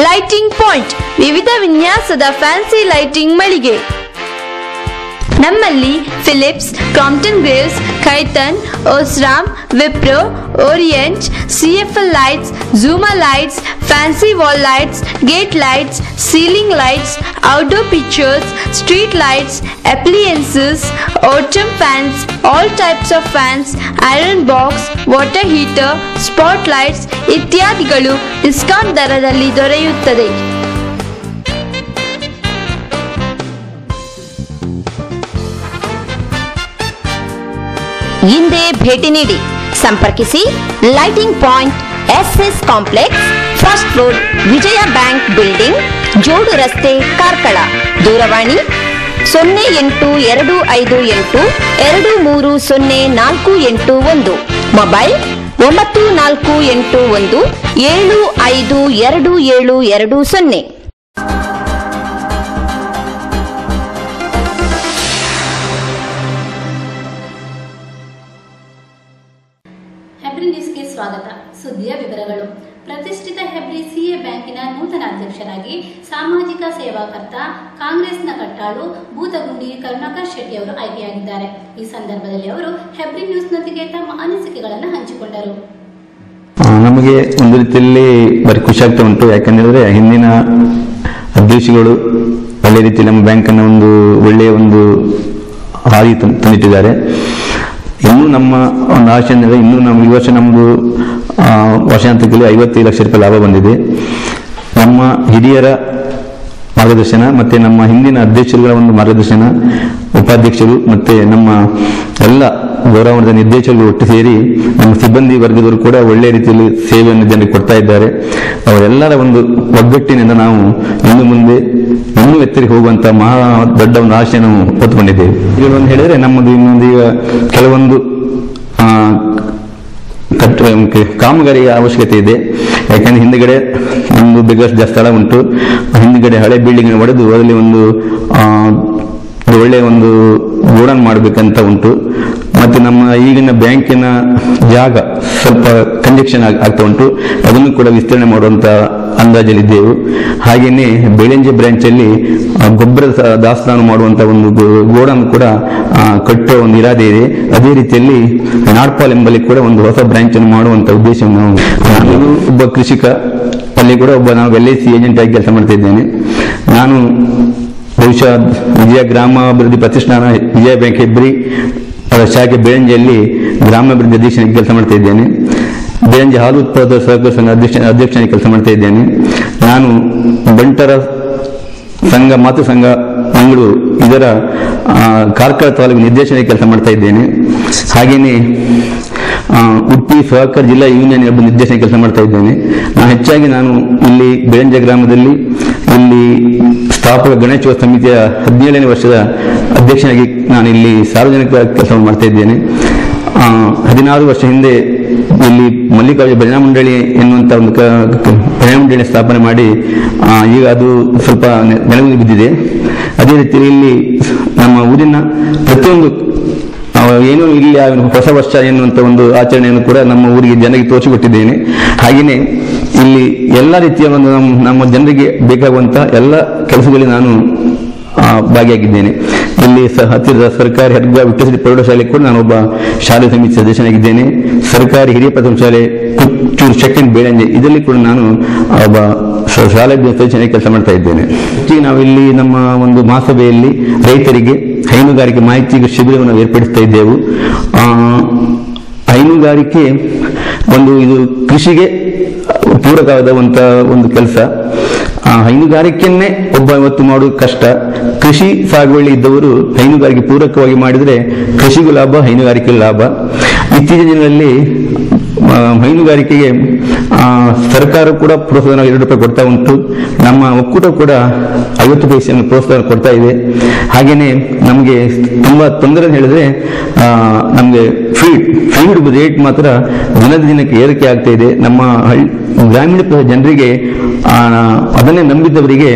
Lighting point ವಿವಿಧ ವಿನ್ಯಾಸದ fancy lighting ಮಳಿಗೆ. ನಮ್ಮಲ್ಲಿ Philips, Crompton Greaves, Khaitan, Osram, Wipro, Orient, CFL lights, Zuma lights, fancy wall lights, gate lights, ceiling lights, outdoor pictures, street lights, appliances, autumn fans, all types of fans, iron box, water heater, spot lights ಇತ್ಯಾದಿಗಳು discount ದರದಲ್ಲಿ ದೊರೆಯುತ್ತದೆ. ಹಿಂದೆ ಭೇಟಿ ನೀಡಿ, ಸಂಪರ್ಕಿಸಿ. Lighting point, SS complex, first floor, Vijaya bank building, ಜೋಡು ರಸ್ತೆ, ಕಾರ್ಕಳ. ದೂರವಾಣಿ 0825823048. ಮೊಬೈಲ್ 9481752720. ಹೆಬ್ರಿ ನ್ಯೂಸ್ಗೆ ಸ್ವಾಗತ. ಸುದ್ದಿಯ ವಿವರಗಳು. ಪ್ರತಿಷ್ಠಿತ ಹೆಬ್ರಿ ಸಿಎ ಬ್ಯಾಂಕಿನ ನೂತನ ಅಧ್ಯಕ್ಷರಾಗಿ ಸಾಮಾಜಿಕ ಸೇವಾಕರ್ತ, ಕಾಂಗ್ರೆಸ್ನ ಕಟ್ಟಾಳು ಬೂತಗುಂಡಿ ಕರುಣಾಕರ್ ಶೆಟ್ಟಿ ಅವರು ಆಯ್ಕೆಯಾಗಿದ್ದಾರೆ. ಈ ಸಂದರ್ಭದಲ್ಲಿ ಅವರು ಹೆಬ್ರಿ ನ್ಯೂಸ್ನೊಂದಿಗೆ ತಮ್ಮ ಅನಿಸಿಕೆಗಳನ್ನು ಹಂಚಿಕೊಂಡರು. ನಮಗೆ ಒಂದು ರೀತಿಯಲ್ಲಿ ಬರೀ ಖುಷಿ ಆಗ್ತಾ ಉಂಟು. ಯಾಕಂದ್ರೆ ಹಿಂದಿನ ಅಧ್ಯಕ್ಷಗಳು ಒಳ್ಳೆ ರೀತಿ ನಮ್ಮ ಬ್ಯಾಂಕನ್ನು ಒಂದು ಒಳ್ಳೆಯ ಒಂದು ಹಾದಿ ತಂದಿಟ್ಟಿದ್ದಾರೆ. ಇನ್ನೂ ನಮ್ಮ ಒಂದು ಆಶೆ ಅಂದರೆ ಇನ್ನೂ ನಮ್ಮ ಈ ವರ್ಷ ನಮ್ಮದು ವರ್ಷಾಂತದಲ್ಲಿ 55 ಲಕ್ಷ ರೂಪಾಯಿ ಲಾಭ ಬಂದಿದೆ. ನಮ್ಮ ಹಿರಿಯರ ಮಾರ್ಗದರ್ಶನ ಮತ್ತೆ ನಮ್ಮ ಹಿಂದಿನ ಅಧ್ಯಕ್ಷರುಗಳ ಒಂದು ಮಾರ್ಗದರ್ಶನ, ಉಪಾಧ್ಯಕ್ಷರು ಮತ್ತೆ ನಮ್ಮ ಎಲ್ಲ ಗೌರವದ ನಿರ್ದೇಶಕರು ಒಟ್ಟು ಸೇರಿ ನಮ್ಮ ಸಿಬ್ಬಂದಿ ವರ್ಗದವರು ಕೂಡ ಒಳ್ಳೆ ರೀತಿಯಲ್ಲಿ ಸೇವೆಯನ್ನು ಜನರಿಗೆ ಕೊಡ್ತಾ ಇದ್ದಾರೆ. ಅವರೆಲ್ಲರ ಒಂದು ಒಗ್ಗಟ್ಟಿನಿಂದ ನಾವು ಇನ್ನು ಮುಂದೆ ಇನ್ನೂ ಎತ್ತರಿಗೆ ಹೋಗುವಂತ ಮಹಾ ದೊಡ್ಡ ಒಂದು ಆಶೆ ನಾವು ಹೊತ್ತುಕೊಂಡಿದ್ದೇವೆ. ಇದೊಂದು ಹೇಳಿದ್ರೆ ನಮ್ಮದು ಇನ್ನೊಂದು ಈಗ ಕೆಲವೊಂದು ಕಾಮಗಾರಿಯ ಅವಶ್ಯಕತೆ ಇದೆ. ಯಾಕಂದ್ರೆ ಹಿಂದ್ಗಡೆ ಒಂದು ಬೇಕಾದಷ್ಟು ಸ್ಥಳ ಉಂಟು. ಹಿಂದ್ಗಡೆ ಹಳೆ ಬಿಲ್ಡಿಂಗ್ ಹೊಡೆದು ಅದರಲ್ಲಿ ಒಂದು ಒಳ್ಳೆಯ ಒಂದು ಗೋಡನ್ ಮಾಡಬೇಕಂತ ಉಂಟು. ಮತ್ತೆ ನಮ್ಮ ಈಗಿನ ಬ್ಯಾಂಕಿನ ಜಾಗ ಸ್ವಲ್ಪ ಕಂಜೆಕ್ಷನ್ ಆಗ್ತಾ ಉಂಟು. ಅದನ್ನು ಕೂಡ ವಿಸ್ತರಣೆ ಮಾಡುವಂತ ಅಂದಾಜಲ್ಲಿದ್ದೆವು. ಹಾಗೆಯೇ ಬೆಳಂಜೆ ಬ್ರಾಂಚ್ ಅಲ್ಲಿ ಗೊಬ್ಬರ ದಾಸ್ತಾನು ಮಾಡುವಂತ ಒಂದು ಗೋಡನ್ ಕೂಡ ಕಟ್ಟುವ ಒಂದು ಇರಾದೆ ಇದೆ. ಅದೇ ರೀತಿಯಲ್ಲಿ ನಾಡ್ಪಾಲ್ ಎಂಬಲ್ಲಿ ಕೂಡ ಒಂದು ಹೊಸ ಬ್ರಾಂಚ್ ಅನ್ನು ಮಾಡುವಂತ ಉದ್ದೇಶವನ್ನು ನಾನು ಒಬ್ಬ ಕೃಷಿಕ, ಅಲ್ಲಿ ಕೂಡ ನಾವು LIC ಏಜೆಂಟ್ ಆಗಿ ಕೆಲಸ ಮಾಡ್ತಾ ಇದ್ದೇನೆ. ನಾನು ಬಹುಶಃ ವಿಜಯ ಗ್ರಾಮಾಭಿವೃದ್ಧಿ ಪ್ರತಿಷ್ಠಾನ ವಿಜಯ ಬ್ಯಾಂಕ್ ಹೆಬ್ರಿ ಅದರ ಶಾಖೆ ಬೆಳಂಜಿಯಲ್ಲಿ ಗ್ರಾಮಾಭಿವೃದ್ಧಿ ಅಧ್ಯಕ್ಷನಾಗಿ ಕೆಲಸ ಮಾಡ್ತಾ ಇದ್ದೇನೆ. ಬೆಳಂಜಿ ಹಾಲು ಉತ್ಪಾದಕ ಸಹಕಾರ ಸಂಘ ಅಧ್ಯಕ್ಷನಾಗಿ ಕೆಲಸ ಮಾಡ್ತಾ ಇದ್ದೇನೆ. ನಾನು ಬಂಟರ ಸಂಘ ಮಾತೃ ಸಂಘ ಮಂಗಳೂರು ಇದರ ಕಾರ್ಕಳ ತಾಲೂಕು ನಿರ್ದೇಶನಾಗಿ ಕೆಲಸ ಮಾಡ್ತಾ ಇದ್ದೇನೆ. ಹಾಗೆಯೇ ಉಡುಪಿ ಸಹಕಾರ ಜಿಲ್ಲಾ ಯೂನಿಯನ್ ಒಬ್ಬ ನಿರ್ದೇಶನ ಕೆಲಸ ಮಾಡ್ತಾ ಇದ್ದೇನೆ. ಹೆಚ್ಚಾಗಿ ನಾನು ಇಲ್ಲಿ ಬೆಳಂಜ ಗ್ರಾಮದಲ್ಲಿ ಇಲ್ಲಿ ಸ್ಥಾಪಕ ಗಣೇಶೋತ್ಸವ ಸಮಿತಿಯ 17ನೇ ವರ್ಷದ ಅಧ್ಯಕ್ಷನಾಗಿ ನಾನು ಇಲ್ಲಿ ಸಾರ್ವಜನಿಕ ಕೆಲಸವನ್ನು ಮಾಡ್ತಾ ಇದ್ದೇನೆ. 16 ವರ್ಷ ಹಿಂದೆ ಇಲ್ಲಿ ಮಲ್ಲಿಕಾರ್ಜುನ ಭಜನಾ ಮಂಡಳಿ ಎನ್ನುವಂತ ಒಂದು ಭಜನಾ ಮಂಡಳಿ ಸ್ಥಾಪನೆ ಮಾಡಿ ಈಗ ಅದು ಸ್ವಲ್ಪ ನೆಲಗುದಿ ಬಿದ್ದಿದೆ. ಅದೇ ರೀತಿಯಲ್ಲಿ ಇಲ್ಲಿ ನಮ್ಮ ಊರಿನ ಪ್ರತಿಯೊಂದು ಏನು ಇಲ್ಲಿ ಹೊಸ ವರ್ಷ ಎನ್ನುವಂತ ಒಂದು ಆಚರಣೆಯನ್ನು ಕೂಡ ನಮ್ಮ ಊರಿಗೆ ಜನರಿಗೆ ತೋರಿಸಿಕೊಟ್ಟಿದ್ದೇನೆ. ಹಾಗೆಯೇ ಇಲ್ಲಿ ಎಲ್ಲ ರೀತಿಯ ಒಂದು ನಮ್ಮ ಜನರಿಗೆ ಬೇಕಾಗುವಂತ ಎಲ್ಲ ಕೆಲಸಗಳಲ್ಲಿ ನಾನು ಭಾಗಿಯಾಗಿದ್ದೇನೆ. ಇಲ್ಲಿ ಹತ್ತಿರದ ಸರ್ಕಾರಿ ಹರ್ಗ ವಿಕಸಿತ ಪ್ರೌಢಶಾಲೆ ಕೂಡ ನಾನು ಒಬ್ಬ ಶಾಲೆ ಸಮಿತಿ ಸದಸ್ಯನಾಗಿದ್ದೇನೆ. ಸರ್ಕಾರಿ ಹಿರಿಯ ಪ್ರಥಮ ಶಾಲೆ ಕುಚ್ಚೂರು ಸೆಕೆಂಡ್ ಬೇಳಂಜೆ ಇದರಲ್ಲಿ ಕೂಡ ನಾನು ಒಬ್ಬ ಶಾಲೆ ಸದಸ್ಯನಾಗಿ ಕೆಲಸ ಮಾಡ್ತಾ ಇದ್ದೇನೆ. ನಾವಿಲ್ಲಿ ನಮ್ಮ ಒಂದು ಮಹಾಸಭೆಯಲ್ಲಿ ರೈತರಿಗೆ ಹೈನುಗಾರಿಕೆ ಮಾಹಿತಿ ಶಿಬಿರವನ್ನು ಏರ್ಪಡಿಸ್ತಾ ಇದ್ದೆವು. ಹೈನುಗಾರಿಕೆ ಇದು ಕೃಷಿಗೆ ಪೂರಕವಾದಂತ ಒಂದು ಕೆಲಸ. ಹೈನುಗಾರಿಕೆಯನ್ನೇ ಒಬ್ಬ ಇವತ್ತು ಮಾಡುವುದು ಕಷ್ಟ. ಕೃಷಿ ಸಾಗುವಳಿ ಇದ್ದವರು ಹೈನುಗಾರಿಕೆ ಪೂರಕವಾಗಿ ಮಾಡಿದರೆ ಕೃಷಿಗೂ ಲಾಭ, ಹೈನುಗಾರಿಕೆಗೂ ಲಾಭ. ಇತ್ತೀಚಿನ ದಿನಗಳಲ್ಲಿ ಹೈನುಗಾರಿಕೆಗೆ ಸರ್ಕಾರ ಕೂಡ ಪ್ರೋತ್ಸಾಹ 2 ರೂಪಾಯಿ ಕೊಡ್ತಾ ಉಂಟು. ನಮ್ಮ ಒಕ್ಕೂಟ ಕೂಡ 50 ಪೈಸೆಯನ್ನು ಪ್ರೋತ್ಸಾಹ ಕೊಡ್ತಾ ಇದೆ. ಹಾಗೇನೆ ನಮಗೆ ತುಂಬಾ ತೊಂದರೆ ಅಂತ ಹೇಳಿದ್ರೆ ನಮಗೆ ಫೀಡ್ ರೇಟ್ ಮಾತ್ರ ದಿನದ ದಿನಕ್ಕೆ ಏರಿಕೆ ಆಗ್ತಾ ಇದೆ. ನಮ್ಮ ಗ್ರಾಮೀಣ ಜನರಿಗೆ ಅದನ್ನೇ ನಂಬಿದ್ದವರಿಗೆ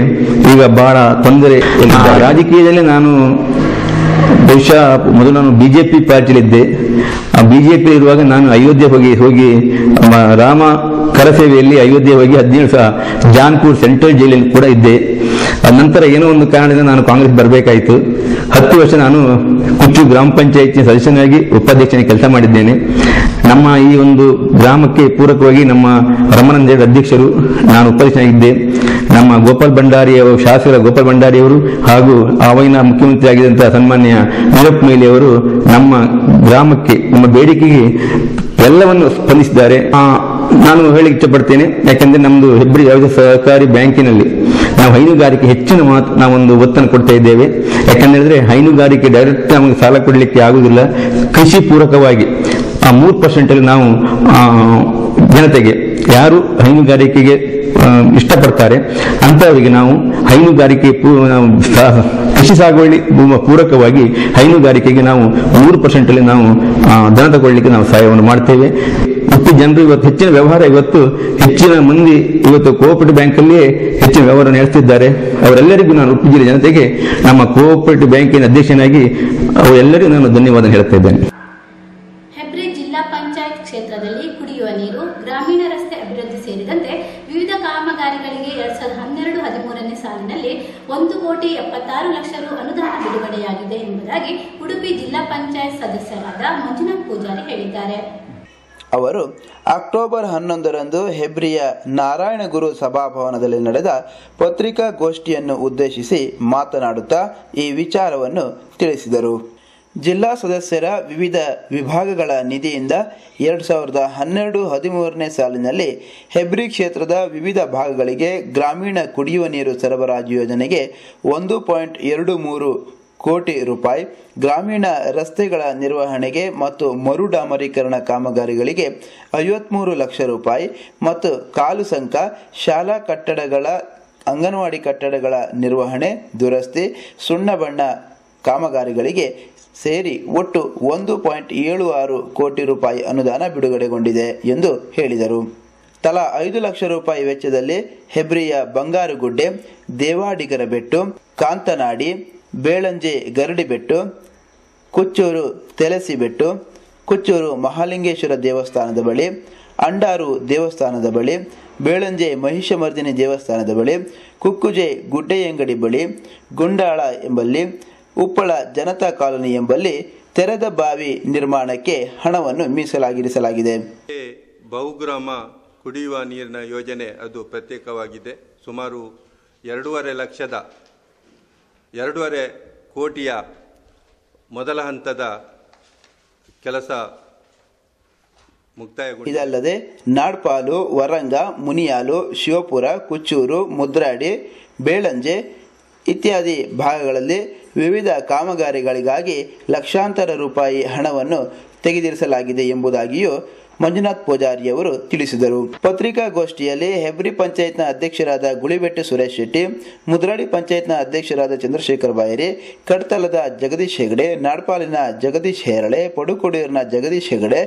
ಈಗ ಬಹಳ ತೊಂದರೆ. ರಾಜಕೀಯದಲ್ಲಿ ನಾನು ಬಹುಶಃ ಮೊದಲು ನಾನು ಬಿಜೆಪಿ ಪಾರ್ಟಿಲಿದ್ದೆ. ಆ ಬಿಜೆಪಿ ಇರುವಾಗ ನಾನು ಅಯೋಧ್ಯೆ ಹೋಗಿ ರಾಮ ಕರಸೇವೆಯಲ್ಲಿ ಅಯೋಧ್ಯೆ ಹೋಗಿ 17 ಸಹ ಜಾನ್ಪುರ್ ಸೆಂಟ್ರಲ್ ಜೈಲಲ್ಲಿ ಕೂಡ ಇದ್ದೆ. ನಂತರ ಏನೋ ಒಂದು ಕಾರಣದಿಂದ ನಾನು ಕಾಂಗ್ರೆಸ್ ಬರಬೇಕಾಯಿತು. 10 ವರ್ಷ ನಾನು ಕುಚ್ಚು ಗ್ರಾಮ ಪಂಚಾಯತ್ ಸದಸ್ಯನಾಗಿ ಉಪಾಧ್ಯಕ್ಷನಾಗಿ ಕೆಲಸ ಮಾಡಿದ್ದೇನೆ. ನಮ್ಮ ಈ ಒಂದು ಗ್ರಾಮಕ್ಕೆ ಪೂರಕವಾಗಿ ನಮ್ಮ ರಮಣಂದೇಡ್ ಅಧ್ಯಕ್ಷರು, ನಾನು ಉಪಾಧ್ಯಕ್ಷನಾಗಿದ್ದೆ. ನಮ್ಮ ಗೋಪಾಲ್ ಭಂಡಾರಿ ಶಾಸಕ ಗೋಪಾಲ್ ಭಂಡಾರಿ ಅವರು ಹಾಗೂ ಆವಾಗಿನ ಮುಖ್ಯಮಂತ್ರಿ ಆಗಿದ್ದಂತಹ ಸನ್ಮಾನ್ಯ ವೀರಪ್ಪ ಮೊಯ್ಲಿ ಅವರು ನಮ್ಮ ಗ್ರಾಮಕ್ಕೆ, ನಮ್ಮ ಬೇಡಿಕೆಗೆ ಎಲ್ಲವನ್ನು ಸ್ಪಂದಿಸಿದ್ದಾರೆ. ನಾನು ಹೇಳಿಕ್ಕೆ ಇಷ್ಟಪಡ್ತೇನೆ, ಯಾಕೆಂದ್ರೆ ನಮ್ದು ಹೆಬ್ರಿ ಯಾವುದೇ ಸಹಕಾರಿ ಬ್ಯಾಂಕಿನಲ್ಲಿ ನಾವು ಹೈನುಗಾರಿಕೆ ಹೆಚ್ಚಿನ ನಾವೊಂದು ಒತ್ತನ್ನು ಕೊಡ್ತಾ ಇದ್ದೇವೆ. ಯಾಕಂದ್ರೆ ಹೈನುಗಾರಿಕೆ ಡೈರೆಕ್ಟ್ ನಮಗೆ ಸಾಲ ಕೊಡಲಿಕ್ಕೆ ಆಗುವುದಿಲ್ಲ. ಕೃಷಿ ಪೂರಕವಾಗಿ 3% ನಾವು ಜನತೆಗೆ ಯಾರು ಹೈನುಗಾರಿಕೆಗೆ ಇಷ್ಟಪಡ್ತಾರೆ ಅಂತವರಿಗೆ ನಾವು ಹೈನುಗಾರಿಕೆ ಕೃಷಿ ಸಾಗುವಳಿ ಪೂರಕವಾಗಿ ಹೈನುಗಾರಿಕೆಗೆ ನಾವು 3% ನಾವು ದನ ತಗೊಳ್ಳಿಕ್ಕೆ ನಾವು ಸಹಾಯವನ್ನು ಮಾಡ್ತೇವೆ. ಉಡುಪಿ ಜನರು ಇವತ್ತು ಹೆಚ್ಚಿನ ವ್ಯವಹಾರ, ಹೆಚ್ಚಿನ ಮಂದಿ ಇವತ್ತು ಕೋಆಪರೇಟಿವ್ ಬ್ಯಾಂಕಲ್ಲಿಯೇ ಹೆಚ್ಚಿನ ವ್ಯವಹಾರ ನಡೆಸುತ್ತಿದ್ದಾರೆ. ಅವರೆಲ್ಲರಿಗೂ ನಾನು ಉಡುಪಿ ಜಿಲ್ಲೆ ಜನತೆಗೆ ನಮ್ಮ ಕೋಆಪರೇಟಿವ್ ಬ್ಯಾಂಕಿನ ಅಧ್ಯಕ್ಷನಾಗಿ ಅವರೆಲ್ಲರಿಗೂ ನಾನು ಧನ್ಯವಾದ ಹೇಳ್ತಾ ಇದ್ದೇನೆ. ಹೆಬ್ರಿ ಜಿಲ್ಲಾ ಪಂಚಾಯತ್ ಕ್ಷೇತ್ರದಲ್ಲಿ ಕುಡಿಯುವ ನೀರು, ಗ್ರಾಮೀಣ ರಸ್ತೆ ಅಭಿವೃದ್ಧಿ ಸೇರಿದಂತೆ ವಿವಿಧ ಕಾಮಗಾರಿಗಳಿಗೆ 2012-13ನೇ ಸಾಲಿನಲ್ಲಿ 1,76,00,000 ರು ಅನುದಾನ ಬಿಡುಗಡೆಯಾಗಿದೆ ಎಂಬುದಾಗಿ ಉಡುಪಿ ಜಿಲ್ಲಾ ಪಂಚಾಯತ್ ಸದಸ್ಯರಾದ ಮಂಜುನಾಥ್ ಪೂಜಾರಿ ಹೇಳಿದ್ದಾರೆ. ಅವರು ಅಕ್ಟೋಬರ್ 11ರಂದು ಹೆಬ್ರಿಯ ನಾರಾಯಣಗುರು ಸಭಾಭವನದಲ್ಲಿ ನಡೆದ ಪತ್ರಿಕಾಗೋಷ್ಠಿಯನ್ನು ಉದ್ದೇಶಿಸಿ ಮಾತನಾಡುತ್ತಾ ಈ ವಿಚಾರವನ್ನು ತಿಳಿಸಿದರು. ಜಿಲ್ಲಾ ಸದಸ್ಯರ ವಿವಿಧ ವಿಭಾಗಗಳ ನಿಧಿಯಿಂದ 2012-13ನೇ ಸಾಲಿನಲ್ಲಿ ಹೆಬ್ರಿ ಕ್ಷೇತ್ರದ ವಿವಿಧ ಭಾಗಗಳಿಗೆ ಗ್ರಾಮೀಣ ಕುಡಿಯುವ ನೀರು ಸರಬರಾಜು ಯೋಜನೆಗೆ 1.23 ಕೋಟಿ ರೂಪಾಯಿ, ಗ್ರಾಮೀಣ ರಸ್ತೆಗಳ ನಿರ್ವಹಣೆಗೆ ಮತ್ತು ಮರು ಡಾಮರೀಕರಣ ಕಾಮಗಾರಿಗಳಿಗೆ 53 ಲಕ್ಷ ರೂಪಾಯಿ ಮತ್ತು ಕಾಲು ಸಂಕ, ಶಾಲಾ ಕಟ್ಟಡಗಳ, ಅಂಗನವಾಡಿ ಕಟ್ಟಡಗಳ ನಿರ್ವಹಣೆ, ದುರಸ್ತಿ, ಸುಣ್ಣ ಬಣ್ಣ ಕಾಮಗಾರಿಗಳಿಗೆ ಸೇರಿ ಒಟ್ಟು 1.76 ಕೋಟಿ ರೂಪಾಯಿ ಅನುದಾನ ಬಿಡುಗಡೆಗೊಂಡಿದೆ ಎಂದು ಹೇಳಿದರು. ತಲಾ 5 ಲಕ್ಷ ರೂಪಾಯಿ ವೆಚ್ಚದಲ್ಲಿ ಹೆಬ್ರಿಯ ಬಂಗಾರುಗುಡ್ಡೆ, ದೇವಾಡಿಗರ ಬೆಟ್ಟು, ಕಾಂತನಾಡಿ, ಬೇಳಂಜೆ ಗರಡಿಬೆಟ್ಟು, ಕುಚ್ಚೂರು ತೆಲಸಿ ಬೆಟ್ಟು, ಕುಚ್ಚೂರು ಮಹಾಲಿಂಗೇಶ್ವರ ದೇವಸ್ಥಾನದ ಬಳಿ, ಅಂಡಾರು ದೇವಸ್ಥಾನದ ಬಳಿ, ಬೇಳಂಜೆ ಮಹಿಷಮರ್ದಿನಿ ದೇವಸ್ಥಾನದ ಬಳಿ, ಕುಕ್ಕುಜೆ ಗುಡ್ಡೆಯಂಗಡಿ ಬಳಿ, ಗುಂಡಾಳ ಎಂಬಲ್ಲಿ, ಉಪ್ಪಳ ಜನತಾ ಕಾಲೋನಿ ಎಂಬಲ್ಲಿ ತೆರೆದ ಬಾವಿ ನಿರ್ಮಾಣಕ್ಕೆ ಹಣವನ್ನು ಮೀಸಲಾಗಿರಿಸಲಾಗಿದೆ. ಬಹುಗ್ರಾಮ ಕುಡಿಯುವ ನೀರಿನ ಯೋಜನೆ ಅದು ಪ್ರತ್ಯೇಕವಾಗಿದೆ. ಸುಮಾರು 2.5 ಕೋಟಿಯ ಮೊದಲ ಹಂತದ ಕೆಲಸ ಮುಕ್ತಾಯಗೊಂಡಿದೆ. ಇದಲ್ಲದೆ ನಾಡ್ಪಾಲು, ವರಂಗ, ಮುನಿಯಾಲು, ಶಿವಪುರ, ಕುಚ್ಚೂರು, ಮುದ್ರಾಡಿ, ಬೇಳಂಜೆ ಇತ್ಯಾದಿ ಭಾಗಗಳಲ್ಲಿ ವಿವಿಧ ಕಾಮಗಾರಿಗಳಿಗಾಗಿ ಲಕ್ಷಾಂತರ ರೂಪಾಯಿ ಹಣವನ್ನು ತೆಗೆದಿರಿಸಲಾಗಿದೆ ಎಂಬುದಾಗಿಯೂ ಮಂಜುನಾಥ್ ಪೂಜಾರಿಯವರು ತಿಳಿಸಿದರು. ಪತ್ರಿಕಾಗೋಷ್ಠಿಯಲ್ಲಿ ಹೆಬ್ರಿ ಪಂಚಾಯತ್ನ ಅಧ್ಯಕ್ಷರಾದ ಗುಳಿಬೆಟ್ಟು ಸುರೇಶ್ ಶೆಟ್ಟಿ, ಮುದ್ರಾಡಿ ಪಂಚಾಯತ್ನ ಅಧ್ಯಕ್ಷರಾದ ಚಂದ್ರಶೇಖರ್ ಬಾಯರಿ, ಕಡ್ತಲದ ಜಗದೀಶ್ ಹೆಗಡೆ, ನಾಡ್ಪಾಲಿನ ಜಗದೀಶ್ ಹೇರಳೆ, ಪಡುಕೋಡಿಯೂರಿನ ಜಗದೀಶ್ ಹೆಗಡೆ,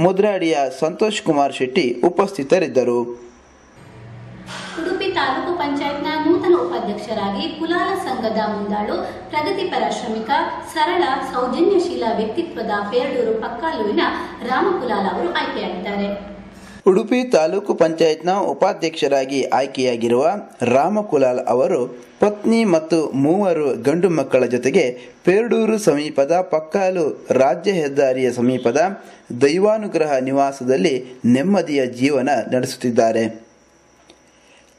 ಮುದ್ರಾಡಿಯ ಸಂತೋಷ್ ಕುಮಾರ್ ಶೆಟ್ಟಿ ಉಪಸ್ಥಿತರಿದ್ದರು. ಉಡುಪಿ ತಾಲೂಕು ಪಂಚಾಯತ್ನ ನೂತನ ಉಪಾಧ್ಯಕ್ಷರಾಗಿ ಕುಲಾಲ ಸಂಘದ ಮುಂದಾಳು, ಪ್ರಗತಿಪರ ಶ್ರಮಿಕ, ಸರಳ, ಸೌಜನ್ಯಶೀಲ ವ್ಯಕ್ತಿತ್ವದ ಪೇರಡೂರು ಪಕ್ಕಾಲುವಿನ ರಾಮಕುಲಾಲ ಅವರು ಆಯ್ಕೆಯಾಗಿದ್ದಾರೆ. ಉಡುಪಿ ತಾಲೂಕು ಪಂಚಾಯತ್ನ ಉಪಾಧ್ಯಕ್ಷರಾಗಿ ಆಯ್ಕೆಯಾಗಿರುವ ರಾಮಕುಲಾಲ್ ಅವರು ಪತ್ನಿ ಮತ್ತು 3 ಗಂಡು ಮಕ್ಕಳ ಜೊತೆಗೆ ಪೇರಡೂರು ಸಮೀಪದ ಪಕ್ಕಾಲು ರಾಜ್ಯ ಹೆದ್ದಾರಿಯ ಸಮೀಪದ ದೈವಾನುಗ್ರಹ ನಿವಾಸದಲ್ಲಿ ನೆಮ್ಮದಿಯ ಜೀವನ ನಡೆಸುತ್ತಿದ್ದಾರೆ.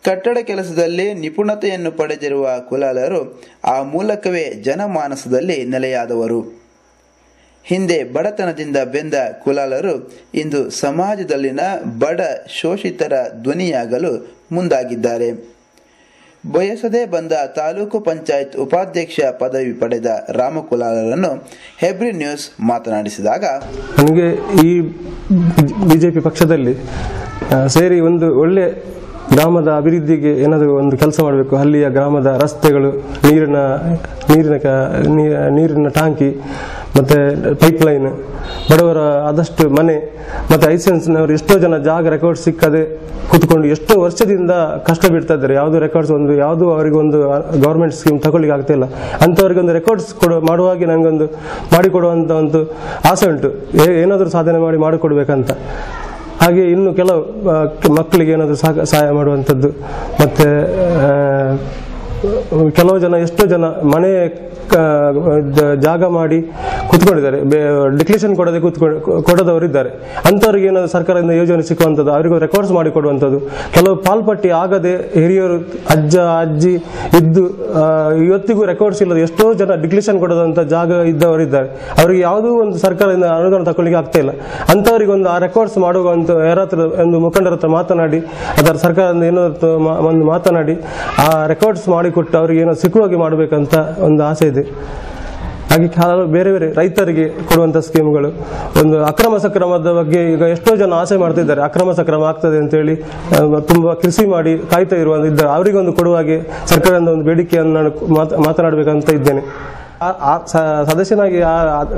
ಕಟ್ಟಡ ಕೆಲಸದಲ್ಲಿ ನಿಪುಣತೆಯನ್ನು ಪಡೆದಿರುವ ಕುಲಾಲರು ಆ ಮೂಲಕವೇ ಜನಮಾನಸದಲ್ಲಿ ನೆಲೆಯಾದವರು. ಹಿಂದೆ ಬಡತನದಿಂದ ಬೆಂದ ಕುಲಾಲರು ಇಂದು ಸಮಾಜದಲ್ಲಿನ ಬಡ ಶೋಷಿತರ ಧ್ವನಿಯಾಗಲು ಮುಂದಾಗಿದ್ದಾರೆ. ಬಯಸದೇ ಬಂದ ತಾಲೂಕು ಪಂಚಾಯತ್ ಉಪಾಧ್ಯಕ್ಷ ಪದವಿ ಪಡೆದ ರಾಮಕುಲಾಲರನ್ನು ಹೆಬ್ರಿ ನ್ಯೂಸ್ ಮಾತನಾಡಿಸಿದಾಗ, ನನಗೆ ಈ ಬಿಜೆಪಿ ಪಕ್ಷದಲ್ಲಿ ಸೇರಿ ಒಂದು ಒಳ್ಳೆ ಗ್ರಾಮದ ಅಭಿವೃದ್ಧಿಗೆ ಏನಾದರೂ ಒಂದು ಕೆಲಸ ಮಾಡಬೇಕು. ಅಲ್ಲಿಯ ಗ್ರಾಮದ ರಸ್ತೆಗಳು, ನೀರಿನ ಟಾಂಕಿ ಮತ್ತು ಪೈಪ್ಲೈನ್, ಬಡವರ ಆದಷ್ಟು ಮನೆ ಮತ್ತು ಐಸೆನ್ಸ್ನವರು ಎಷ್ಟೋ ಜನ ಜಾಗ ರೆಕಾರ್ಡ್ ಸಿಕ್ಕದೆ ಕೂತ್ಕೊಂಡು ಎಷ್ಟೋ ವರ್ಷದಿಂದ ಕಷ್ಟ ಬಿಡ್ತಾ ಇದ್ದಾರೆ. ಯಾವುದು ರೆಕಾರ್ಡ್ಸ್ ಯಾವುದು ಅವರಿಗೆ ಒಂದು ಗೌರ್ಮೆಂಟ್ ಸ್ಕೀಮ್ ತಗೊಳ್ಳಿಕ್ಕೆ ಆಗ್ತಾ ಇಲ್ಲ. ಅಂಥವ್ರಿಗೆ ಒಂದು ರೆಕಾರ್ಡ್ಸ್ ಮಾಡುವಾಗೆ ನನಗೊಂದು ಮಾಡಿಕೊಡುವಂಥ ಒಂದು ಆಸೆ ಉಂಟು. ಏನಾದರೂ ಸಾಧನೆ ಮಾಡಿಕೊಡ್ಬೇಕಂತ. ಹಾಗೆ ಇನ್ನು ಕೆಲವು ಮಕ್ಕಳಿಗೆ ಏನಾದರೂ ಸಹಾಯ ಮಾಡುವಂಥದ್ದು. ಮತ್ತು ಕೆಲವು ಜನ ಎಷ್ಟೋ ಜನ ಮನೆ ಜಾಗ ಮಾಡಿ ಕೂತ್ಕೊಂಡಿದ್ದಾರೆ, ಡಿಕ್ಲೇಷನ್ ಕೊಡದವರಿದ್ದಾರೆ. ಅಂಥವ್ರಿಗೆ ಏನಾದರೂ ಸರ್ಕಾರದಿಂದ ಯೋಜನೆ ಸಿಕ್ಕುವಂಥದ್ದು, ಅವರಿಗೂ ರೆಕಾರ್ಡ್ಸ್ ಮಾಡಿ ಕೊಡುವಂಥದ್ದು. ಕೆಲವು ಪಾಲ್ಪಟ್ಟಿ ಆಗದೆ ಹಿರಿಯರು ಅಜ್ಜ ಅಜ್ಜಿ ಇದ್ದು ಇವತ್ತಿಗೂ ರೆಕಾರ್ಡ್ಸ್ ಇಲ್ಲದೆ ಎಷ್ಟೋ ಜನ ಡಿಕ್ಲೇಷನ್ ಕೊಡದಂಥ ಜಾಗ ಇದ್ದವರಿದ್ದಾರೆ. ಅವರಿಗೆ ಯಾವುದೂ ಒಂದು ಸರ್ಕಾರದಿಂದ ಅನುದಾನ ತಗೊಳ್ಳಿಕ್ಕೆ ಆಗ್ತಾ ಇಲ್ಲ. ಅಂಥವರಿಗೆ ಒಂದು ಆ ರೆಕಾರ್ಡ್ಸ್ ಮಾಡುವಂಥ ಯಾರ ಹತ್ರ ಒಂದು ಮುಖಂಡರ ಹತ್ರ ಮಾತನಾಡಿ, ಅದರ ಸರ್ಕಾರದಿಂದ ಏನಾದ್ರು ಒಂದು ಮಾತನಾಡಿ ಆ ರೆಕಾರ್ಡ್ಸ್ ಮಾಡಿಕೊಟ್ಟು ಅವರಿಗೆ ಏನೋ ಸಿಕ್ಕುವಾಗೆ ಮಾಡಬೇಕಂತ ಒಂದು ಆಸೆ ಇದೆ. ಹಾಗೆ ಬೇರೆ ಬೇರೆ ರೈತರಿಗೆ ಕೊಡುವಂಥ ಸ್ಕೀಮ್ಗಳು, ಒಂದು ಅಕ್ರಮ ಸಕ್ರಮದ ಬಗ್ಗೆ ಈಗ ಎಷ್ಟೋ ಜನ ಆಸೆ ಮಾಡ್ತಿದ್ದಾರೆ. ಅಕ್ರಮ ಸಕ್ರಮ ಆಗ್ತದೆ ಅಂತೇಳಿ ತುಂಬ ಕೃಷಿ ಮಾಡಿ ಕಾಯ್ತಾ ಇದ್ದಾರೆ. ಅವರಿಗೊಂದು ಕೊಡುವಾಗೆ ಸರ್ಕಾರದಿಂದ ಒಂದು ಬೇಡಿಕೆಯನ್ನು ನಾನು ಮಾತನಾಡಬೇಕಂತ ಇದ್ದೇನೆ. ಸದಸ್ಯನಾಗಿ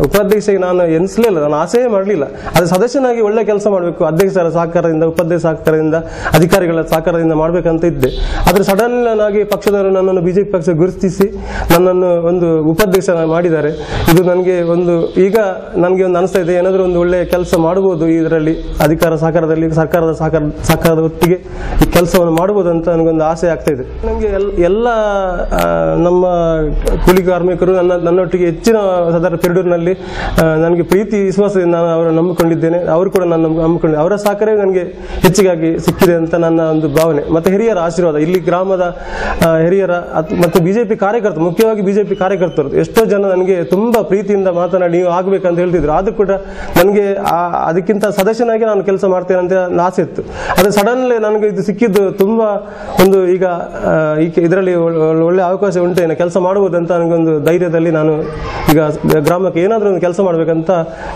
ಉಪಾಧ್ಯಕ್ಷಗೆ ನಾನು ಎನಿಸಲಿಲ್ಲ, ನಾನು ಆಸೆಯೇ ಮಾಡಲಿಲ್ಲ. ಅದು ಸದಸ್ಯನಾಗಿ ಒಳ್ಳೆ ಕೆಲಸ ಮಾಡಬೇಕು, ಅಧ್ಯಕ್ಷರ ಸಹಕಾರದಿಂದ, ಉಪಾಧ್ಯಕ್ಷ ಸಹಕಾರದಿಂದ, ಅಧಿಕಾರಿಗಳ ಸಹಕಾರದಿಂದ ಮಾಡಬೇಕಂತ ಇದ್ದೆ. ಆದರೆ ಸಡನ್ ಆಗಿ ಪಕ್ಷದವರು ನನ್ನನ್ನು ಬಿಜೆಪಿ ಪಕ್ಷ ಗುರುತಿಸಿ ನನ್ನನ್ನು ಒಂದು ಉಪಾಧ್ಯಕ್ಷ ಮಾಡಿದ್ದಾರೆ. ಇದು ನನಗೆ ಒಂದು ಈಗ ನನಗೆ ಒಂದು ಅನಿಸ್ತಾ ಇದೆ, ಏನಾದರೂ ಒಂದು ಒಳ್ಳೆ ಕೆಲಸ ಮಾಡಬಹುದು ಇದರಲ್ಲಿ, ಅಧಿಕಾರ ಸಹಕಾರದಲ್ಲಿ ಸರ್ಕಾರದ ಸಹಕಾರದ ಒಟ್ಟಿಗೆ ಈ ಕೆಲಸವನ್ನು ಮಾಡಬಹುದು ಅಂತ ನನಗೊಂದು ಆಸೆ ಆಗ್ತಾ ಇದೆ. ನನಗೆ ಎಲ್ಲ ನಮ್ಮ ಕೂಲಿ ಕಾರ್ಮಿಕರು ನನ್ನೊಟ್ಟಿಗೆ ಹೆಚ್ಚಿನ ಸದರ ಪೆರಡೂರಿನಲ್ಲಿ ನನಗೆ ಪ್ರೀತಿ ವಿಶ್ವಾಸದಿಂದ ನಾನು ಅವರನ್ನು ನಂಬಿಕೊಂಡಿದ್ದೇನೆ. ಅವರು ಕೂಡ ನನ್ನ ನಂಬಿಕೊಂಡು ಅವರ ಸಹಕಾರವೇ ನನಗೆ ಹೆಚ್ಚಿಗಾಗಿ ಸಿಕ್ಕಿದೆ ಅಂತ ನನ್ನ ಒಂದು ಭಾವನೆ. ಮತ್ತು ಹಿರಿಯರ ಆಶೀರ್ವಾದ, ಇಲ್ಲಿ ಗ್ರಾಮದ ಹಿರಿಯರ ಮತ್ತು ಬಿಜೆಪಿ ಕಾರ್ಯಕರ್ತರು, ಮುಖ್ಯವಾಗಿ ಬಿಜೆಪಿ ಕಾರ್ಯಕರ್ತರು ಎಷ್ಟೋ ಜನ ನನಗೆ ತುಂಬ ಪ್ರೀತಿಯಿಂದ ಮಾತನಾಡಿ ನೀವು ಆಗಬೇಕಂತ ಹೇಳ್ತಿದ್ರು. ಆದರೂ ಕೂಡ ನನಗೆ ಅದಕ್ಕಿಂತ ಸದಸ್ಯನಾಗಿ ನಾನು ಕೆಲಸ ಮಾಡ್ತೇನೆ ಅಂತ ಆಸೆ ಇತ್ತು. ಆದರೆ ಸಡನ್ಲಿ ನನಗೆ ಇದು ಸಿಕ್ಕಿದ್ದು ತುಂಬ ಒಂದು ಈಗ ಇದರಲ್ಲಿ ಒಳ್ಳೆ ಅವಕಾಶ ಉಂಟೇನು ಕೆಲಸ ಮಾಡಬಹುದಂತ ನನಗೊಂದು ಧೈರ್ಯದಲ್ಲಿ ನಾನು ಈಗ ಗ್ರಾಮಕ್ಕೆ ಏನಾದರೂ ಒಂದು ಕೆಲಸ ಮಾಡಬೇಕಂತ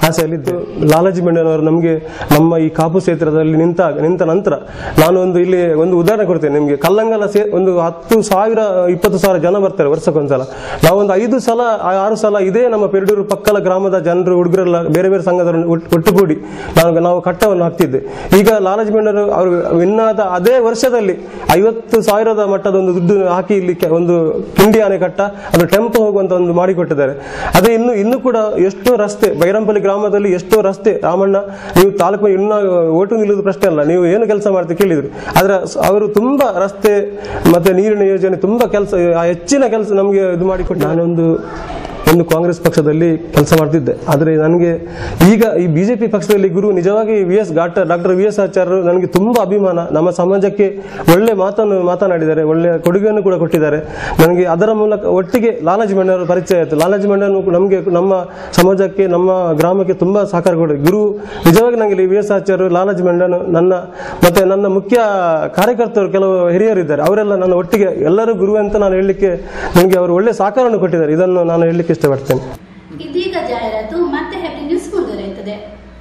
ಆಸೆಯಲ್ಲಿದ್ದು. ಲಾಲಾಜಿ ಮೆಂಡನವರು ನಮಗೆ ನಮ್ಮ ಈ ಕಾಪು ಕ್ಷೇತ್ರದಲ್ಲಿ ನಿಂತ ನಂತರ ನಾನು ಇಲ್ಲಿ ಒಂದು ಉದಾಹರಣೆ ಕೊಡ್ತೇನೆ ನಿಮಗೆ. ಕಲ್ಲಂಗಲ ಒಂದು 10,000 20,000 ಜನ ಬರ್ತಾರೆ ವರ್ಷಕ್ಕೊಂದ್ಸಲ. ನಾವೊಂದು 5 ಸಲ 6 ಸಲ ಇದೇ ನಮ್ಮ ಪೆರಡೂರು ಪಕ್ಕಲ ಗ್ರಾಮದ ಜನರು ಹುಡುಗರೆಲ್ಲ ಬೇರೆ ಬೇರೆ ಸಂಘದವರು ಒಟ್ಟುಗೂಡಿ ನಾವು ಕಟ್ಟವನ್ನು ಹಾಕ್ತಿದ್ದೆ. ಈಗ ಲಾಲಾಜಿ ಮೆಂಡರು ಅವರು ವಿನ್ನಾದ ಅದೇ ವರ್ಷದಲ್ಲಿ 50,000 ಮಟ್ಟದ ಒಂದು ದುಡ್ಡು ಹಾಕಿ ಇಲ್ಲಿ ಒಂದು ಕಿಂಡಿ ಆನೆ ಕಟ್ಟ ಅದು ಟೆಂಪೋ ಹೋಗುವಂತ ಒಂದು ಮಾಡಿಕೊಟ್ಟಿದ್ದಾರೆ. ಅದೇ ಇನ್ನು ಕೂಡ ಎಷ್ಟೋ ರಸ್ತೆ, ಬೈರಂಪಲ್ಲಿ ಗ್ರಾಮದಲ್ಲಿ ಎಷ್ಟೋ ರಸ್ತೆ, ರಾಮಣ್ಣ ನೀವು ತಾಲೂಕು ಇನ್ನು ಓಟು ನಿಲ್ಲುವುದು ಪ್ರಶ್ನೆ ಅಲ್ಲ, ನೀವು ಏನು ಕೆಲಸ ಮಾಡ್ತೀವಿ ಕೇಳಿದ್ರು. ಆದ್ರೆ ಅವರು ತುಂಬಾ ರಸ್ತೆ ಮತ್ತೆ ನೀರಿನ ಯೋಜನೆ ತುಂಬಾ ಕೆಲಸ, ಹೆಚ್ಚಿನ ಕೆಲಸ ನಮಗೆ ಇದು ಮಾಡಿಕೊಟ್ಟು ನಾನೊಂದು ಕಾಂಗ್ರೆಸ್ ಪಕ್ಷದಲ್ಲಿ ಕೆಲಸ ಮಾಡ್ತಿದ್ದೆ. ಆದರೆ ನನಗೆ ಈಗ ಈ ಬಿಜೆಪಿ ಪಕ್ಷದಲ್ಲಿ ಗುರು ನಿಜವಾಗಿ ಡಾಕ್ಟರ್ ವಿ ಎಸ್ ಆಚಾರ್ಯರು ನನಗೆ ತುಂಬಾ ಅಭಿಮಾನ. ನಮ್ಮ ಸಮಾಜಕ್ಕೆ ಒಳ್ಳೆ ಮಾತನಾಡಿದ್ದಾರೆ, ಒಳ್ಳೆ ಕೊಡುಗೆಯನ್ನು ಕೂಡ ಕೊಟ್ಟಿದ್ದಾರೆ. ನನಗೆ ಅದರ ಮೂಲಕ ಒಟ್ಟಿಗೆ ಲಾಲಾಜಿ ಮೆಂಡನವರ ಪರಿಚಯ ಆಯಿತು. ಲಾಲಾಜಿ ಮೆಂಡನ್ ನಮಗೆ ನಮ್ಮ ಸಮಾಜಕ್ಕೆ ನಮ್ಮ ಗ್ರಾಮಕ್ಕೆ ತುಂಬಾ ಸಹಕಾರ ಕೊಡಿ ಗುರು. ನಿಜವಾಗಿ ನನಗೆ ವಿ ಎಸ್ ಆಚಾರ್ಯರು, ಲಾಲಾಜಿ ಮೆಂಡನ್, ನನ್ನ ಮುಖ್ಯ ಕಾರ್ಯಕರ್ತರು ಕೆಲವು ಹಿರಿಯರಿದ್ದಾರೆ, ಅವರೆಲ್ಲ ನನ್ನ ಒಟ್ಟಿಗೆ ಎಲ್ಲರೂ ಗುರು ಅಂತ ನಾನು ಹೇಳಲಿಕ್ಕೆ ನನಗೆ ಅವರು ಒಳ್ಳೆ ಸಹಕಾರವನ್ನು ಕೊಟ್ಟಿದ್ದಾರೆ. ಇದನ್ನು ನಾನು ಹೇಳಲಿಕ್ಕೆ ಇಷ್ಟಪಡ್ತೇನೆ. ಇದೀಗ ಜಾಹೀರಾತು, ಮತ್ತೆ ಹೆಬ್ರಿ ನ್ಯೂಸ್ ಮುಂದುವರಿಯುತ್ತದೆ.